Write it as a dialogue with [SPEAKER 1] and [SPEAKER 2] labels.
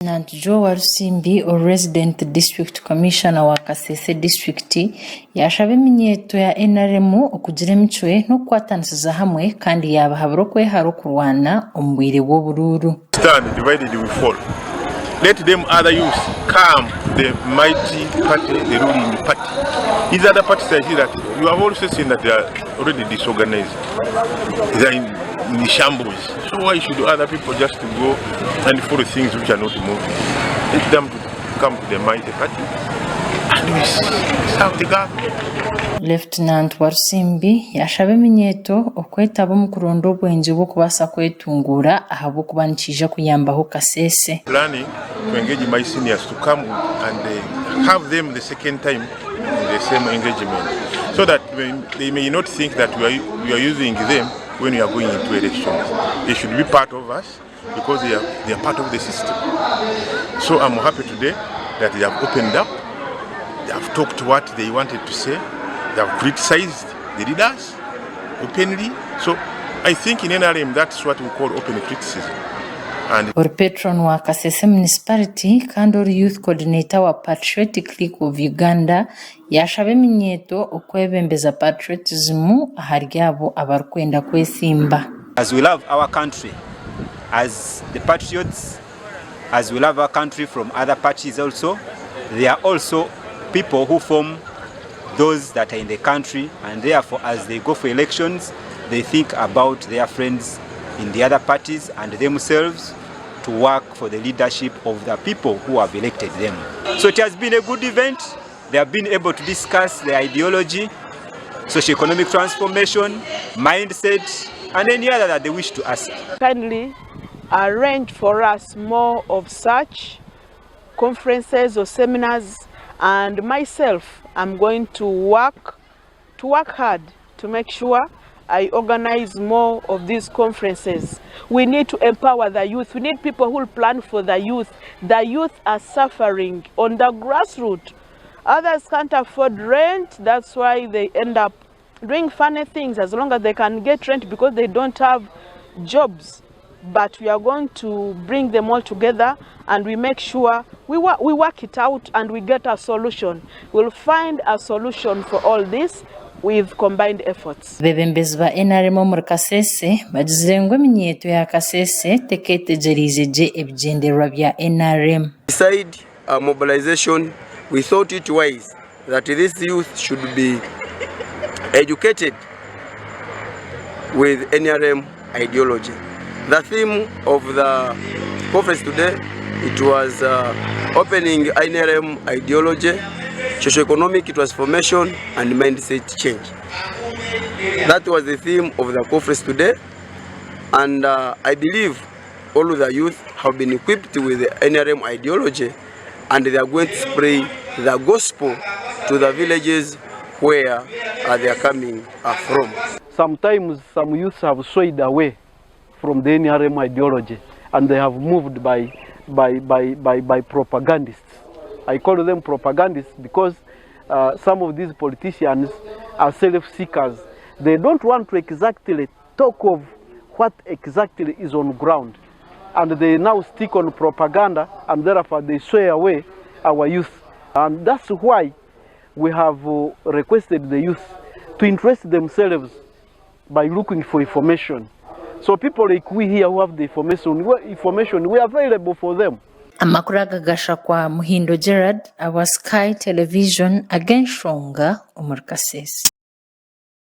[SPEAKER 1] Joe Warusimbi, a resident district commissioner wa Kasese district, yashabe Eminyeeto ya NRM okugira Micwe no kwatanisiza hamwe kandi yabahabura kwe haro kurwana ombwire w'obururu.
[SPEAKER 2] Stand divided we fall. Let them other youth come, the mighty party, the ruling party. These other parties are here that you have also seen that they are already disorganized. They are in shambles. So why should other people just to go and follow things which are not moving? Let them to come to the mighty party and we serve the government.
[SPEAKER 1] Lieutenant Warusimbi yashabe Eminyeeto okwetaba mu kuronda obwenje bwo kubasa kwetungura ahabo kubanikija kuyambaho Kasese.
[SPEAKER 2] Planning to engage my seniors to come and have them the second time in the same engagement, so that they may not think that we are using them when we are going into elections. They should be part of us because they are part of the system. So I'm happy today that they have opened up, they have talked what they wanted to say, they have criticized the leaders openly. So I think in NRM that's what we call open criticism.
[SPEAKER 1] Or patron wa Kasese municipality kandi or youth coordinator wa Patriotic League of Uganda yashabe Eminyeeto okwebembeza patriotism aharyabo abarkwenda kwesimba.
[SPEAKER 3] As we love our country, as the patriots, as we love our country from other parties also, there are also people who form those that are in the country, and therefore as they go for elections, they think about their friends in the other parties and themselves to work for the leadership of the people who have elected them. So it has been a good event. They have been able to discuss the ideology, socio-economic transformation, mindset, and any other that they wish to ask.
[SPEAKER 4] Kindly arrange for us more of such conferences or seminars, and myself, I'm going to work hard to make sure I organize more of these conferences. We need to empower the youth. We need people who will plan for the youth. The youth are suffering on the grassroots. Others can't afford rent. That's why they end up doing funny things as long as they can get rent because they don't have jobs. But we are going to bring them all together and we make sure we work it out and we get a solution. We'll find a solution for all this with combined efforts.
[SPEAKER 1] Bebembezi ba NRM mu Kasese bagizire ngo Eminyeeto ya Kasese teketegerije je ebigenderwa bya NRM.
[SPEAKER 5] Beside mobilization, we thought it wise that this youth should be educated with NRM ideology. The theme of the conference today, it was opening NRM ideology, socio-economic transformation and mindset change. That was the theme of the conference today, and I believe all of the youth have been equipped with the NRM ideology and they are going to spread the gospel to the villages where they are coming from.
[SPEAKER 6] Sometimes some youths have swayed away from the NRM ideology and they have moved by propagandists. I call them propagandists because some of these politicians are self-seekers. They don't want to exactly talk of what exactly is on ground. And they now stick on propaganda and therefore they sway away our youth. And that's why we have requested the youth to interest themselves by looking for information. So people like we here who have the information, we are available for them.
[SPEAKER 1] Amakuru agagasha kwa Muhindo Gerard, our Sky Television against Shonga, Kasese.